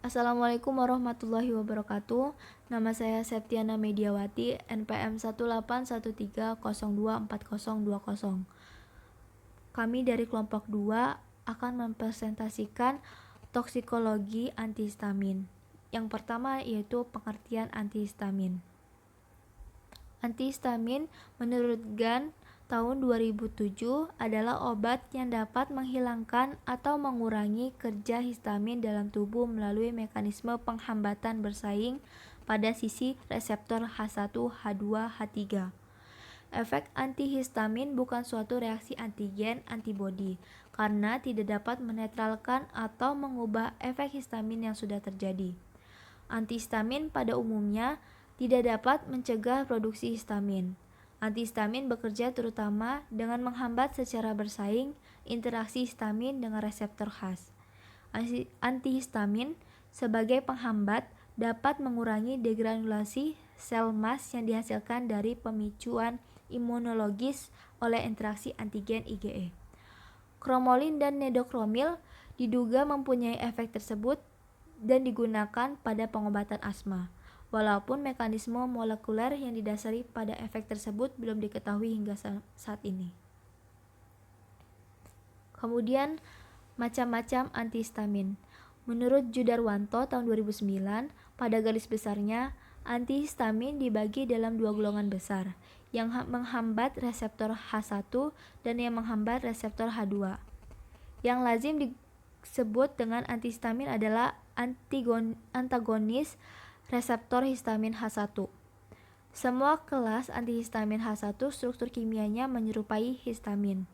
Assalamualaikum warahmatullahi wabarakatuh. Nama saya Septiana Mediawati, NPM 18130240020. Kami dari kelompok 2 akan mempresentasikan toksikologi antihistamin. Yang pertama yaitu pengertian antihistamin. Antihistamin menurut Gunn tahun 2007 adalah obat yang dapat menghilangkan atau mengurangi kerja histamin dalam tubuh melalui mekanisme penghambatan bersaing pada sisi reseptor H1, H2, H3. Efek antihistamin bukan suatu reaksi antigen antibodi karena tidak dapat menetralkan atau mengubah efek histamin yang sudah terjadi. Antihistamin pada umumnya tidak dapat mencegah produksi histamin. Antihistamin bekerja terutama dengan menghambat secara bersaing interaksi histamin dengan reseptor khas. Antihistamin sebagai penghambat dapat mengurangi degranulasi sel mas yang dihasilkan dari pemicuan imunologis oleh interaksi antigen IgE. Kromolin dan nedokromil diduga mempunyai efek tersebut dan digunakan pada pengobatan asma. Walaupun mekanisme molekuler yang didasari pada efek tersebut belum diketahui hingga saat ini. Kemudian, macam-macam antihistamin. Menurut Judarwanto tahun 2009, pada garis besarnya, antihistamin dibagi dalam dua golongan besar, yang menghambat reseptor H1 dan yang menghambat reseptor H2. Yang lazim disebut dengan antihistamin adalah antagonis reseptor histamin H1. Semua kelas antihistamin H1 struktur kimianya menyerupai histamin.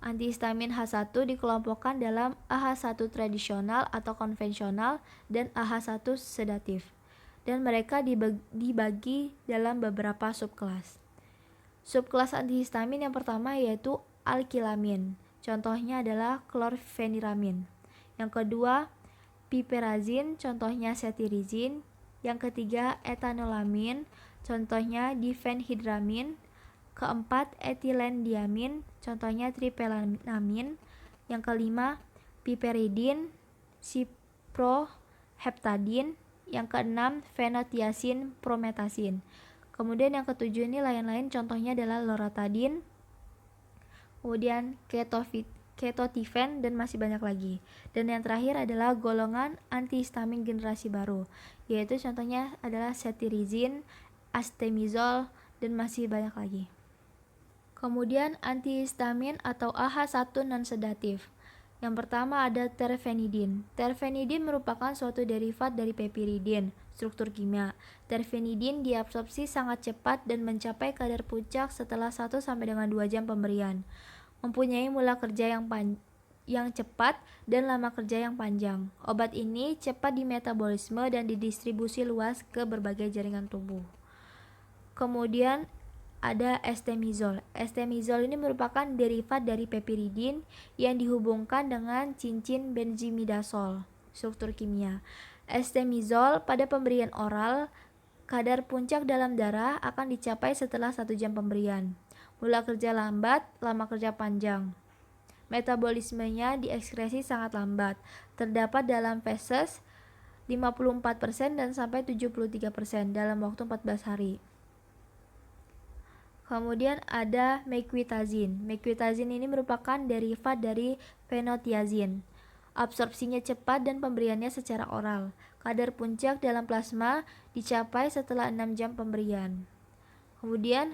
Antihistamin H1 dikelompokkan dalam AH1 tradisional atau konvensional dan AH1 sedatif, dan mereka dibagi dalam beberapa subkelas. Subkelas antihistamin yang pertama yaitu alkilamin, contohnya adalah klorfeniramin. Yang kedua, piperazin, contohnya cetirizin. Yang ketiga, etanolamin, contohnya difenhidramin. Keempat, etilendiamin, contohnya triphenylalamin. Yang kelima, piperidin, ciproheptadin. Yang keenam, fenotiazin, prometasin. Kemudian yang ketujuh ini lain-lain, contohnya adalah loratadin, kemudian ketotifen, dan masih banyak lagi. Dan yang terakhir adalah golongan antihistamin generasi baru, yaitu contohnya adalah cetirizin, astemizol, dan masih banyak lagi. Kemudian antihistamin atau AH1 non-sedatif. Yang pertama ada terfenidin. Terfenidin merupakan suatu derivat dari pepiridin, struktur kimia. Terfenidin diabsorpsi sangat cepat dan mencapai kadar puncak setelah 1-2 jam pemberian. Mempunyai mula kerja yang cepat dan lama kerja yang panjang. Obat ini cepat dimetabolisme dan didistribusi luas ke berbagai jaringan tubuh. Kemudian ada estemizol. Estemizol ini merupakan derivat dari pepiridin yang dihubungkan dengan cincin benzimidazol, struktur kimia. Estemizol pada pemberian oral, kadar puncak dalam darah akan dicapai setelah 1 jam pemberian. Mula kerja lambat, lama kerja panjang. Metabolismenya diekskresi sangat lambat, terdapat dalam feses 54% dan sampai 73% dalam waktu 14 hari. Kemudian ada mequitazin. Mequitazin ini merupakan derivat dari fenotiazin. Absorpsinya cepat dan pemberiannya secara oral. Kadar puncak dalam plasma dicapai setelah 6 jam pemberian. Kemudian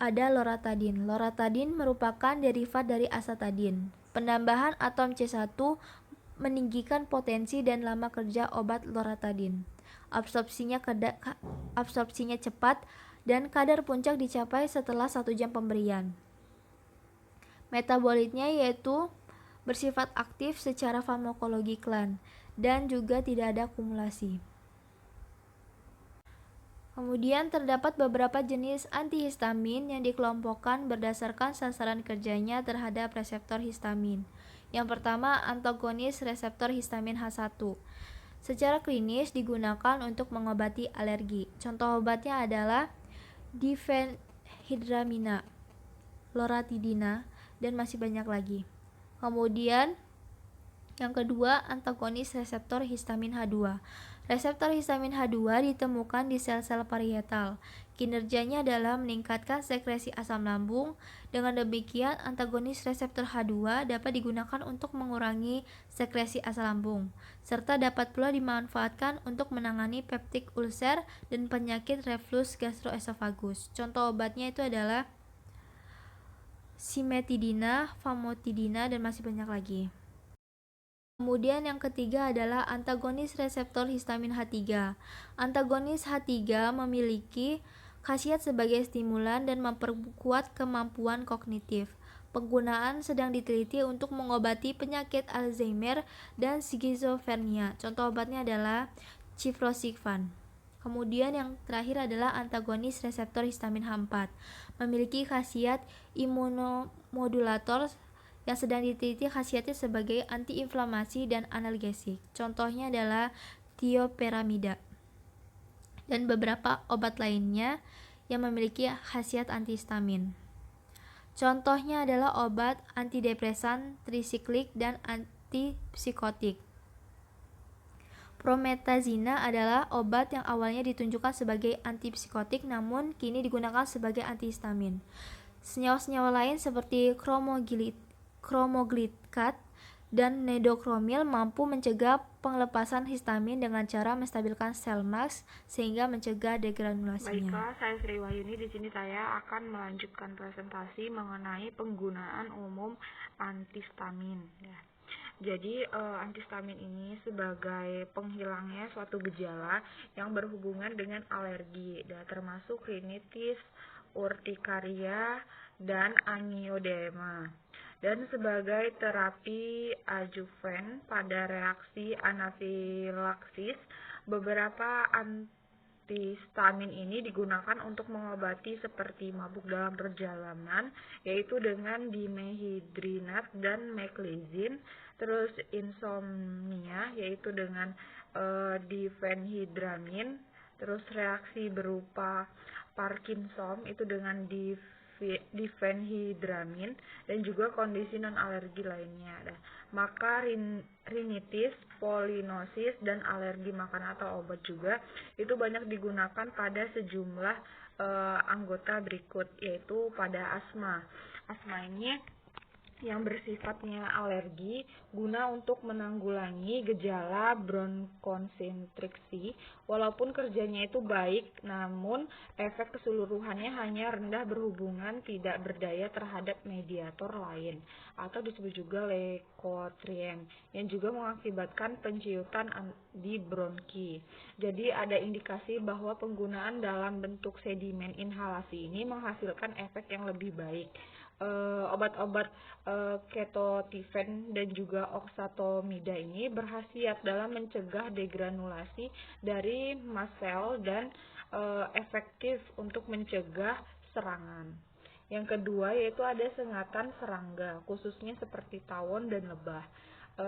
ada loratadin. Loratadin merupakan derivat dari asatadin. Penambahan atom C1 meninggikan potensi dan lama kerja obat loratadin. Absorpsinya cepat dan kadar puncak dicapai setelah 1 jam pemberian. Metabolitnya yaitu bersifat aktif secara farmakologikal dan juga tidak ada akumulasi. Kemudian terdapat beberapa jenis antihistamin yang dikelompokkan berdasarkan sasaran kerjanya terhadap reseptor histamin. Yang pertama, antagonis reseptor histamin H1. Secara klinis digunakan untuk mengobati alergi. Contoh obatnya adalah difenhidramina, loratidina, dan masih banyak lagi. Kemudian Yang kedua, antagonis reseptor histamin H2. Reseptor histamin H2 ditemukan di sel-sel parietal. Kinerjanya adalah meningkatkan sekresi asam lambung. Dengan demikian, antagonis reseptor H2 dapat digunakan untuk mengurangi sekresi asam lambung, serta dapat pula dimanfaatkan untuk menangani peptik ulcer dan penyakit reflux gastroesofagus. Contoh obatnya itu adalah simetidina, famotidina, dan masih banyak lagi. Kemudian yang ketiga adalah antagonis reseptor histamin H3. Antagonis H3 memiliki khasiat sebagai stimulan dan memperkuat kemampuan kognitif. Penggunaan sedang diteliti untuk mengobati penyakit Alzheimer dan skizofrenia. Contoh obatnya adalah ciprofloxacin. Kemudian yang terakhir adalah antagonis reseptor histamin H4. Memiliki khasiat imunomodulator yang sedang diteliti khasiatnya sebagai antiinflamasi dan analgesik. Contohnya adalah tioperamida dan beberapa obat lainnya yang memiliki khasiat antihistamin. Contohnya adalah obat antidepresan, trisiklik, dan antipsikotik. Promethazina adalah obat yang awalnya ditunjukkan sebagai antipsikotik namun kini digunakan sebagai antihistamin. Senyawa-senyawa lain seperti kromoglikat dan nedokromil mampu mencegah pelepasan histamin dengan cara menstabilkan sel maks sehingga mencegah degranulasinya. Baiklah, saya Sri Wahyuni. Di sini saya akan melanjutkan presentasi mengenai penggunaan umum antihistamin. Ya. Jadi antihistamin ini sebagai penghilangnya suatu gejala yang berhubungan dengan alergi, termasuk rinitis, urtikaria, dan angioedema. Dan sebagai terapi adjuvan pada reaksi anafilaksis, beberapa antihistamin ini digunakan untuk mengobati seperti mabuk dalam perjalanan, yaitu dengan dimethylhidrinat dan meklizin, terus insomnia yaitu dengan diphenhydramin, terus reaksi berupa Parkinson itu dengan diphenhydramin, dan juga kondisi non alergi lainnya. Maka rinitis, polinosis, dan alergi makan atau obat juga itu banyak digunakan pada sejumlah anggota berikut, yaitu pada asma. Asma ini yang bersifatnya alergi guna untuk menanggulangi gejala bronkokonstriksi. Walaupun kerjanya itu baik, namun efek keseluruhannya hanya rendah berhubungan tidak berdaya terhadap mediator lain atau disebut juga leukotriene yang juga mengakibatkan penciutan di bronki. Jadi ada indikasi bahwa penggunaan dalam bentuk sedimen inhalasi ini menghasilkan efek yang lebih baik. Obat-obat ketotifen dan juga oxatomida ini berkhasiat dalam mencegah degranulasi dari mast sel dan efektif untuk mencegah serangan. Yang kedua yaitu ada sengatan serangga, khususnya seperti tawon dan lebah.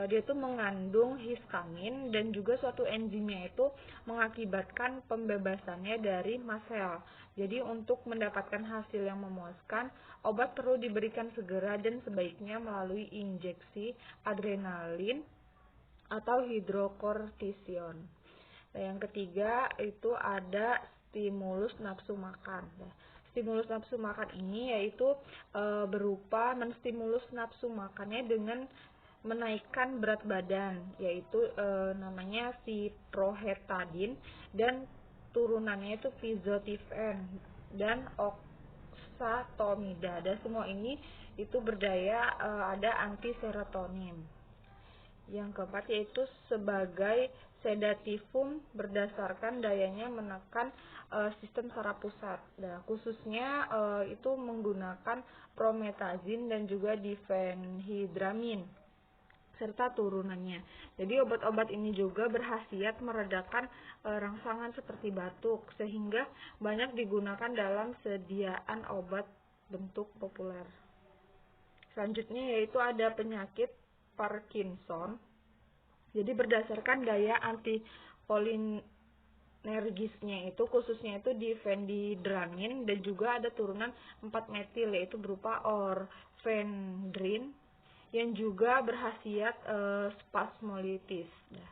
Dia itu mengandung histamin dan juga suatu enzimnya itu mengakibatkan pembebasannya dari mast sel. Jadi untuk mendapatkan hasil yang memuaskan, obat perlu diberikan segera dan sebaiknya melalui injeksi adrenalin atau hidrokortison. Nah, yang ketiga itu ada stimulus nafsu makan. Stimulus nafsu makan ini yaitu berupa menstimulus nafsu makannya dengan menaikkan berat badan, yaitu namanya ciprohetadin, dan turunannya itu pizotifen dan oxatomida. Dan semua ini itu berdaya ada anti serotonin. Yang keempat yaitu sebagai sedatifum berdasarkan dayanya menekan sistem saraf pusat. Nah, khususnya itu menggunakan promethazin dan juga diphenhydramin serta turunannya. Jadi obat-obat ini juga berkhasiat meredakan rangsangan seperti batuk, sehingga banyak digunakan dalam sediaan obat bentuk populer. Selanjutnya yaitu ada penyakit Parkinson. Jadi berdasarkan daya anticholinergisnya itu khususnya itu diphenhydramin dan juga ada turunan 4-metil yaitu berupa orfenadrin yang juga berkhasiat spasmolitis. Nah,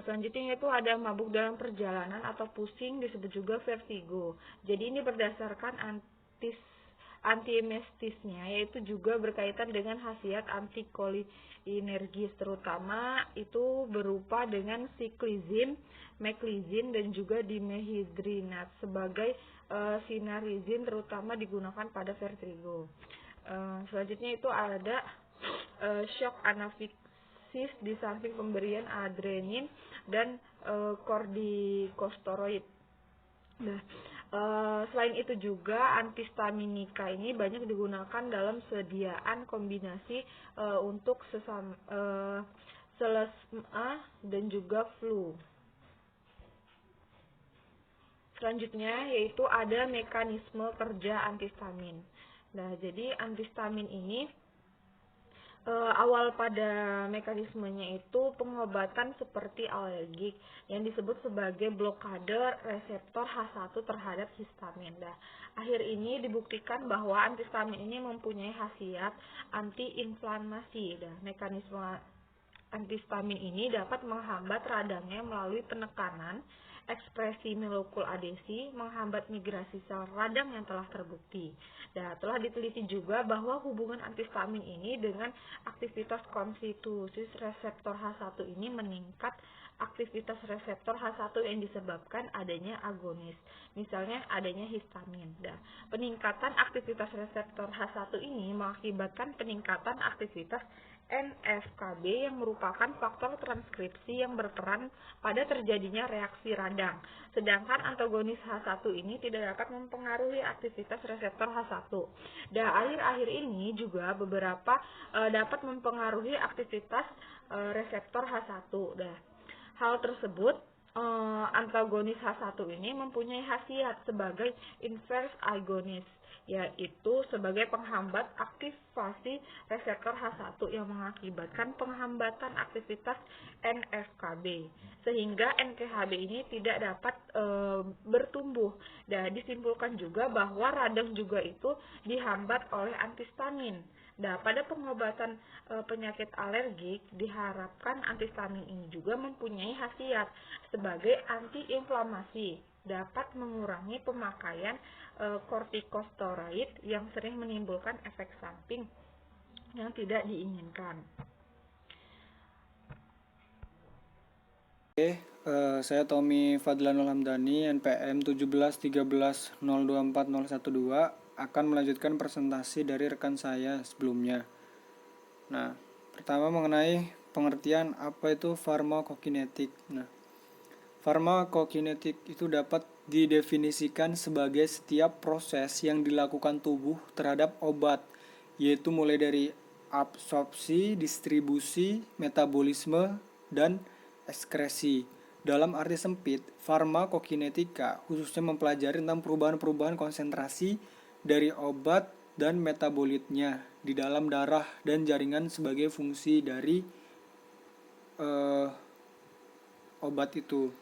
selanjutnya itu ada mabuk dalam perjalanan atau pusing, disebut juga vertigo. Jadi ini berdasarkan antiemestisnya, yaitu juga berkaitan dengan khasiat antikolinergis, terutama itu berupa dengan siklizin, meklizin, dan juga dimehidrinat sebagai sinarizin, terutama digunakan pada vertigo. Selanjutnya itu ada shock anafiksis di samping pemberian adrenin dan kortikosteroid. Nah, selain itu juga antihistaminika ini banyak digunakan dalam sediaan kombinasi untuk selesma dan juga flu. Selanjutnya yaitu ada mekanisme kerja antihistamin. Nah, jadi antihistamin ini awal pada mekanismenya itu pengobatan seperti alergik yang disebut sebagai blokade reseptor H1 terhadap histamin. Nah, akhir ini dibuktikan bahwa antihistamin ini mempunyai khasiat antiinflamasi. Dan mekanisme antihistamin ini dapat menghambat radangnya melalui penekanan ekspresi molekul adesi, menghambat migrasi sel radang yang telah terbukti. Dan telah diteliti juga bahwa hubungan antihistamin ini dengan aktivitas konstitusi reseptor H1 ini meningkat aktivitas reseptor H1 yang disebabkan adanya agonis, misalnya adanya histamin. Dan peningkatan aktivitas reseptor H1 ini mengakibatkan peningkatan aktivitas NF-kB yang merupakan faktor transkripsi yang berperan pada terjadinya reaksi radang. Sedangkan antagonis H1 ini tidak dapat mempengaruhi aktivitas reseptor H1. Dan akhir-akhir ini juga beberapa dapat mempengaruhi aktivitas reseptor H1. Dan hal tersebut antagonis H1 ini mempunyai khasiat sebagai inverse agonist, yaitu sebagai penghambat aktivasi reseptor H1 yang mengakibatkan penghambatan aktivitas NF-kB, sehingga NKHB ini tidak dapat bertumbuh. Dan disimpulkan juga bahwa radang juga itu dihambat oleh antihistamin. Nah, pada pengobatan penyakit alergik diharapkan antihistamin ini juga mempunyai khasiat sebagai antiinflamasi, dapat mengurangi pemakaian kortikosteroid yang sering menimbulkan efek samping yang tidak diinginkan. Oke, saya Tommy Fadlanul Hamdani, NPM 1713024012, akan melanjutkan presentasi dari rekan saya sebelumnya. Nah, pertama mengenai pengertian apa itu farmakokinetik. Nah, farmakokinetik itu dapat didefinisikan sebagai setiap proses yang dilakukan tubuh terhadap obat, yaitu mulai dari absorpsi, distribusi, metabolisme, dan ekskresi. Dalam arti sempit, farmakokinetika khususnya mempelajari tentang perubahan-perubahan konsentrasi dari obat dan metabolitnya di dalam darah dan jaringan sebagai fungsi dari obat itu.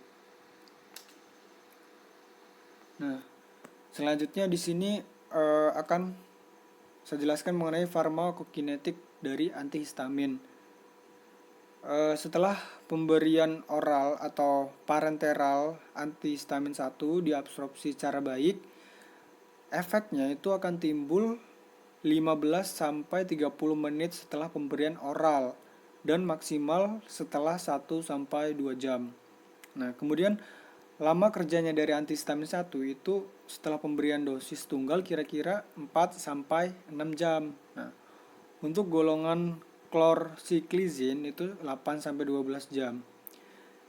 Nah, selanjutnya di sini akan saya jelaskan mengenai farmakokinetik dari antihistamin. Setelah pemberian oral atau parenteral antihistamin 1 diabsorpsi secara baik, efeknya itu akan timbul 15-30 menit setelah pemberian oral dan maksimal setelah 1-2 jam. Nah, kemudian lama kerjanya dari antihistamin 1 itu setelah pemberian dosis tunggal kira-kira 4-6 jam. Nah, untuk golongan chlorcyclizine itu 8-12 jam.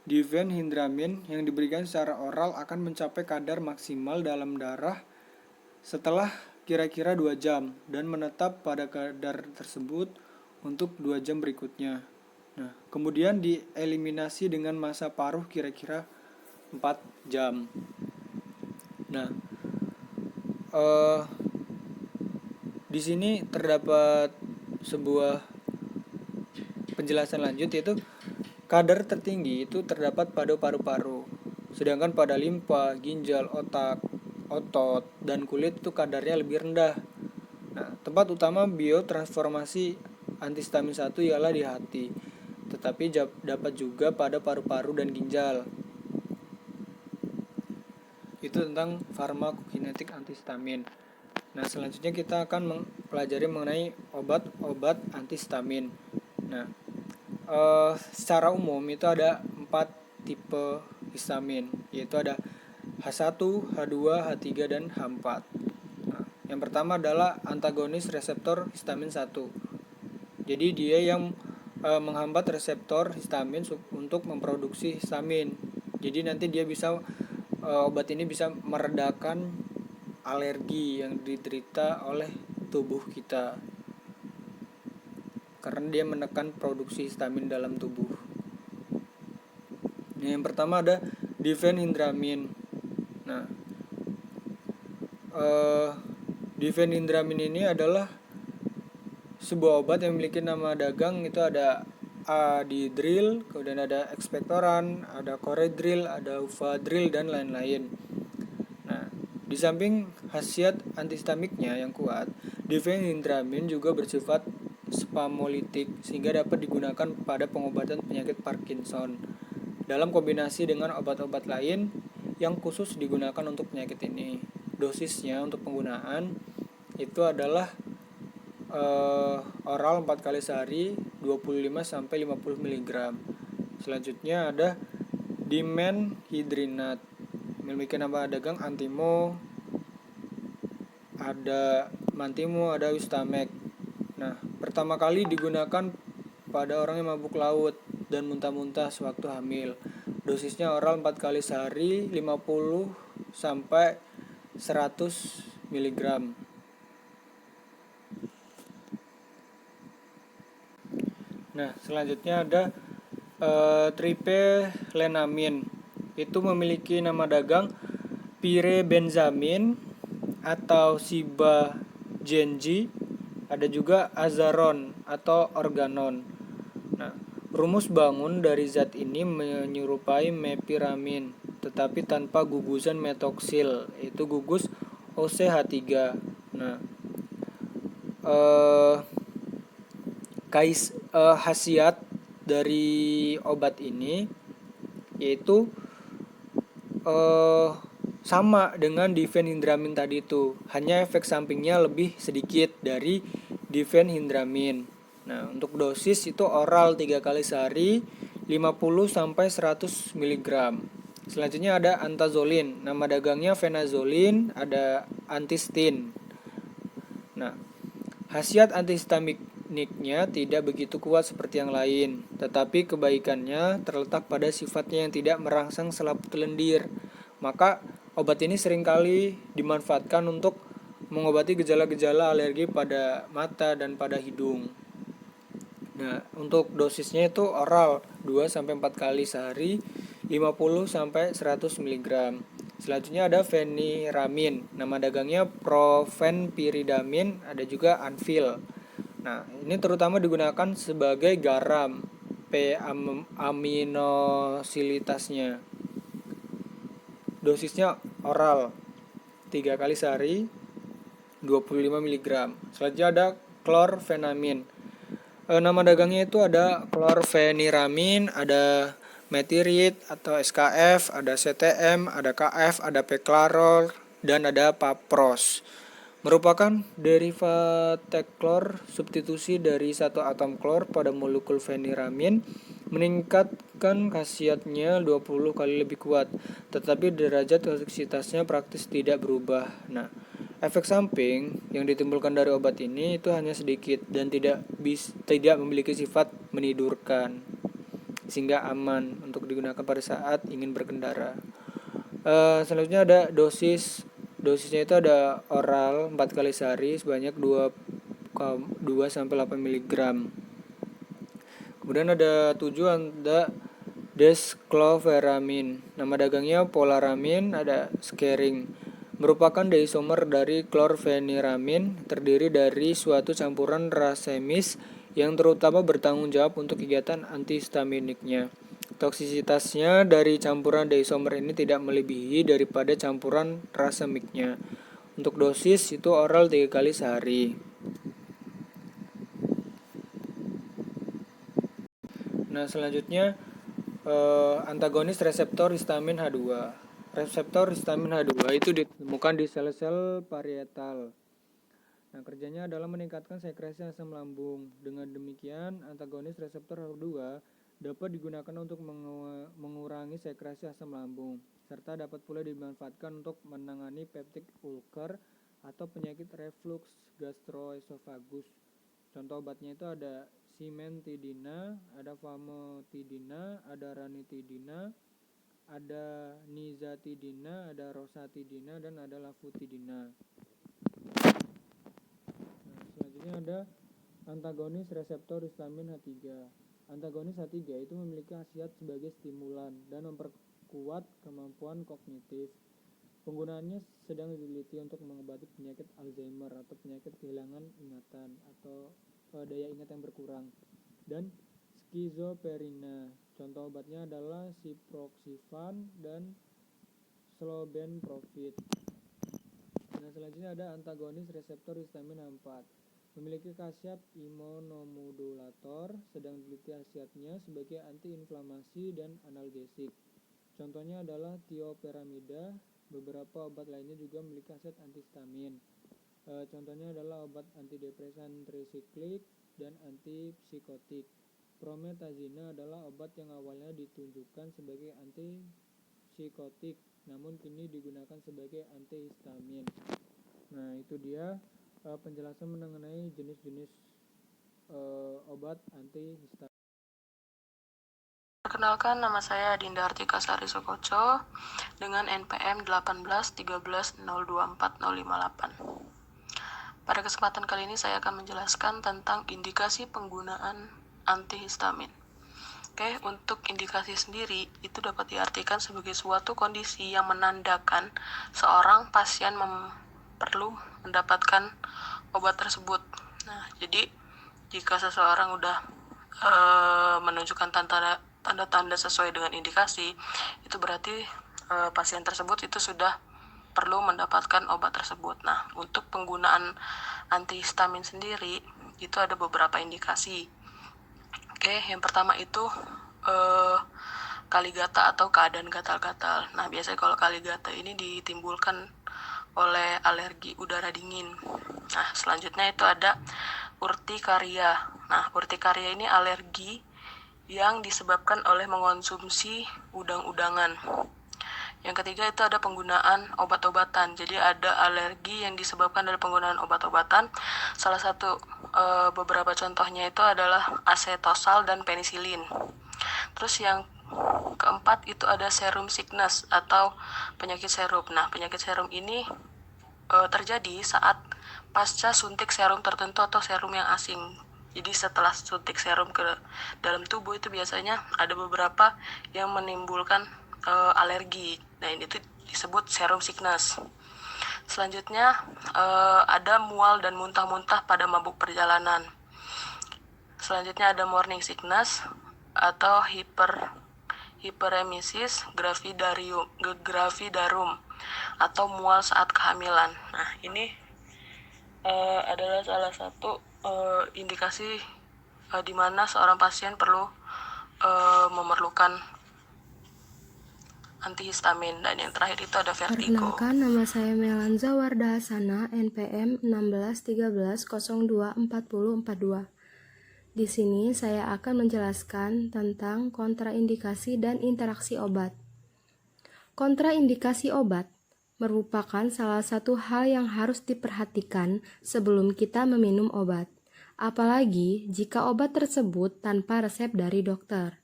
Diphenhydramine yang diberikan secara oral akan mencapai kadar maksimal dalam darah setelah kira-kira 2 jam dan menetap pada kadar tersebut untuk 2 jam berikutnya. Nah, kemudian dieliminasi dengan masa paruh kira-kira 4 jam. Nah, di sini terdapat sebuah penjelasan lanjut, yaitu kadar tertinggi itu terdapat pada paru-paru, sedangkan pada limpa, ginjal, otak, otot, dan kulit itu kadarnya lebih rendah. Nah, tempat utama biotransformasi antihistamin 1 ialah di hati, tetapi dapat juga pada paru-paru dan ginjal. Itu tentang farmakokinetik antihistamin. Nah, selanjutnya kita akan mempelajari mengenai obat-obat antihistamin. Nah, secara umum itu ada 4 tipe histamin, yaitu ada H1, H2, H3, dan H4. Nah, yang pertama adalah antagonis reseptor histamin 1. Jadi dia yang menghambat reseptor histamin untuk memproduksi histamin. Jadi nanti dia bisa obat ini bisa meredakan alergi yang diderita oleh tubuh kita karena dia menekan produksi histamin dalam tubuh. Nah, yang pertama ada difenhidramine. Nah, difenhidramine ini adalah sebuah obat yang memiliki nama dagang, itu ada adidril, kemudian ada ekspektoran, ada koredril, ada ufadril, dan lain-lain. Nah, di samping khasiat antihistamiknya yang kuat, difenhidramine juga bersifat spasmolitik sehingga dapat digunakan pada pengobatan penyakit Parkinson dalam kombinasi dengan obat-obat lain yang khusus digunakan untuk penyakit ini. Dosisnya untuk penggunaan itu adalah oral 4 kali sehari 25-50 mg. Selanjutnya ada dimenhidrinat, memiliki nama dagang Antimo, ada Mantimo, ada Wistamek. Nah, pertama kali digunakan pada orang yang mabuk laut dan muntah-muntah sewaktu hamil. Dosisnya oral 4 kali sehari 50-100 mg. Nah, selanjutnya ada triplenamin. Itu memiliki nama dagang pirebenzamin atau sibagenji. Ada juga azaron atau organon. Nah, rumus bangun dari zat ini menyerupai mepiramin, tetapi tanpa gugusan metoksil, yaitu gugus OCH3. Nah, khasiat dari obat ini yaitu sama dengan difenhidramine tadi itu, hanya efek sampingnya lebih sedikit dari difenhidramine. Nah, untuk dosis itu oral 3 kali sehari 50-100 mg. Selanjutnya ada antazolin, nama dagangnya fenazolin, ada antistin. Nah, khasiat antihistaminnya tidak begitu kuat seperti yang lain, tetapi kebaikannya terletak pada sifatnya yang tidak merangsang selaput lendir. Maka obat ini seringkali dimanfaatkan untuk mengobati gejala-gejala alergi pada mata dan pada hidung. Nah, untuk dosisnya itu oral 2-4 kali sehari 50-100 mg. Selanjutnya ada feniramin, nama dagangnya profenpiridamin, ada juga Anvil. Nah, ini terutama digunakan sebagai garam P-aminosilitasnya. Dosisnya oral 3 kali sehari 25 mg. Selanjutnya ada klorfenamin. Nama dagangnya itu ada klorfeniramin, ada metirit atau SKF, ada CTM, ada KF, ada peklarol, dan ada papros. Merupakan derivat klor substitusi dari satu atom klor pada molekul feniramin, meningkatkan khasiatnya 20 kali lebih kuat, tetapi derajat toksisitasnya praktis tidak berubah. Nah, efek samping yang ditimbulkan dari obat ini itu hanya sedikit dan tidak memiliki sifat menidurkan, sehingga aman untuk digunakan pada saat ingin berkendara. Selanjutnya ada dosisnya itu ada oral 4 kali sehari sebanyak 2-8 mg. Kemudian ada 7 ada descloveramin, nama dagangnya polaramin, ada Schering. Merupakan diisomer dari klorfeniramin, terdiri dari suatu campuran racemis yang terutama bertanggung jawab untuk kegiatan antihistaminiknya. Toksisitasnya dari campuran diisomer ini tidak melebihi daripada campuran racemiknya. Untuk dosis itu oral 3 kali sehari. Nah, selanjutnya antagonis reseptor histamin H2. Reseptor histamin H2 itu ditemukan di sel-sel parietal. Nah, kerjanya adalah meningkatkan sekresi asam lambung. Dengan demikian, antagonis reseptor H2 dapat digunakan untuk mengurangi sekresi asam lambung, serta dapat pula dimanfaatkan untuk menangani peptik ulcer atau penyakit reflux gastroesofagus. Contoh obatnya itu ada simentidina, ada famotidina, ada ranitidina, ada nizatidina, ada rosatidina, dan ada lafutidina. Nah, selanjutnya ada antagonis reseptor histamin H3. Antagonis H3 itu memiliki khasiat sebagai stimulan dan memperkuat kemampuan kognitif. Penggunaannya sedang diteliti untuk mengobati penyakit Alzheimer atau penyakit kehilangan ingatan atau daya ingat yang berkurang, dan skizofrenia. Contoh obatnya adalah ciproxifan dan slobenprovit. Nah, selanjutnya ada antagonis reseptor histamin H4. Memiliki khasiat imunomodulator, sedang diteliti khasiatnya sebagai antiinflamasi dan analgesik. Contohnya adalah tioperamida. Beberapa obat lainnya juga memiliki khasiat antihistamin. Contohnya adalah obat antidepresan trisiklik dan antipsikotik. Promethazina adalah obat yang awalnya ditunjukkan sebagai antipsikotik, namun kini digunakan sebagai antihistamin. Nah, itu dia penjelasan mengenai jenis-jenis obat antihistamin. Perkenalkan, nama saya Dinda Artika Sari Sokoco dengan NPM 18.13.024058. Pada kesempatan kali ini saya akan menjelaskan tentang indikasi penggunaan antihistamin. Oke, untuk indikasi sendiri itu dapat diartikan sebagai suatu kondisi yang menandakan seorang pasien perlu mendapatkan obat tersebut. Nah, jadi jika seseorang udah menunjukkan tanda-tanda sesuai dengan indikasi, itu berarti pasien tersebut itu sudah perlu mendapatkan obat tersebut. Nah, untuk penggunaan antihistamin sendiri itu ada beberapa indikasi. Oke, yang pertama itu kaligata atau keadaan gatal-gatal. Nah, biasanya kalau kaligata ini ditimbulkan oleh alergi udara dingin. Nah, selanjutnya itu ada urtikaria. Nah, urtikaria ini alergi yang disebabkan oleh mengonsumsi udang-udangan. Yang ketiga itu ada penggunaan obat-obatan. Jadi ada alergi yang disebabkan dari penggunaan obat-obatan. Salah satu beberapa contohnya itu adalah asetosal dan penisilin. Terus yang keempat itu ada serum sickness atau penyakit serum. Nah, penyakit serum ini terjadi saat pasca suntik serum tertentu atau serum yang asing. Jadi setelah suntik serum ke dalam tubuh itu biasanya ada beberapa yang menimbulkan alergi. Nah, ini tuh disebut serum sickness. Selanjutnya ada mual dan muntah-muntah pada mabuk perjalanan. Selanjutnya ada morning sickness atau hyperemesis gravidarum atau mual saat kehamilan. Nah, ini adalah salah satu indikasi di mana seorang pasien perlu memerlukan antihistamin. Dan yang terakhir itu ada vertigo. Perkenalkan, nama saya Melanza Wardahasana, NPM 1613024042. Di sini saya akan menjelaskan tentang kontraindikasi dan interaksi obat. Kontraindikasi obat merupakan salah satu hal yang harus diperhatikan sebelum kita meminum obat, apalagi jika obat tersebut tanpa resep dari dokter.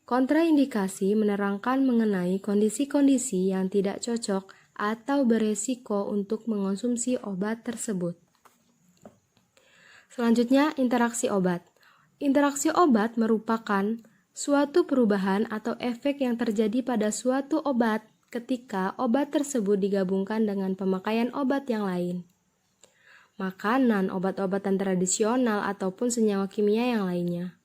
Kontraindikasi menerangkan mengenai kondisi-kondisi yang tidak cocok atau beresiko untuk mengonsumsi obat tersebut. Selanjutnya, interaksi obat. Interaksi obat merupakan suatu perubahan atau efek yang terjadi pada suatu obat ketika obat tersebut digabungkan dengan pemakaian obat yang lain, makanan, obat-obatan tradisional, ataupun senyawa kimia yang lainnya.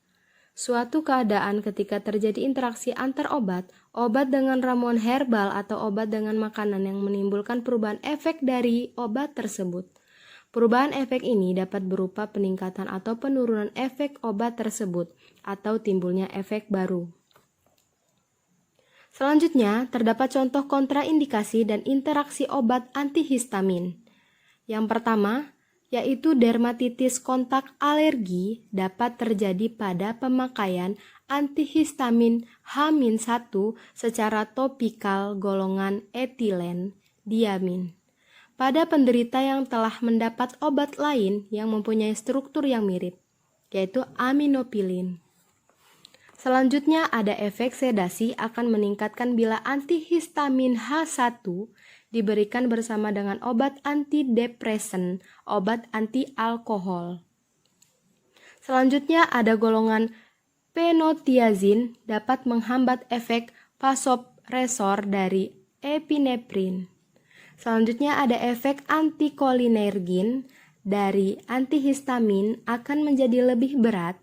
Suatu keadaan ketika terjadi interaksi antar obat dengan ramuan herbal atau obat dengan makanan yang menimbulkan perubahan efek dari obat tersebut. Perubahan efek ini dapat berupa peningkatan atau penurunan efek obat tersebut atau timbulnya efek baru. Selanjutnya, terdapat contoh kontraindikasi dan interaksi obat antihistamin. Yang pertama, yaitu dermatitis kontak alergi dapat terjadi pada pemakaian antihistamin H-1 secara topikal golongan etilen diamin pada penderita yang telah mendapat obat lain yang mempunyai struktur yang mirip, yaitu aminopilin. Selanjutnya ada efek sedasi akan meningkatkan bila antihistamin H1 diberikan bersama dengan obat antidepresan, obat anti-alkohol. Selanjutnya ada golongan penotiazin dapat menghambat efek vasopresor dari epinefrin. Selanjutnya ada efek antikolinergin dari antihistamin akan menjadi lebih berat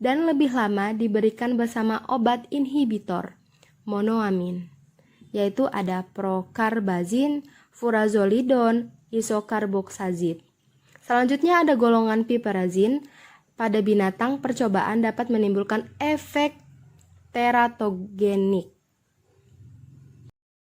dan lebih lama diberikan bersama obat inhibitor monoamin, yaitu ada procarbazin, furazolidon, isocarboxazid. Selanjutnya ada golongan piperazin. Pada binatang, percobaan dapat menimbulkan efek teratogenik.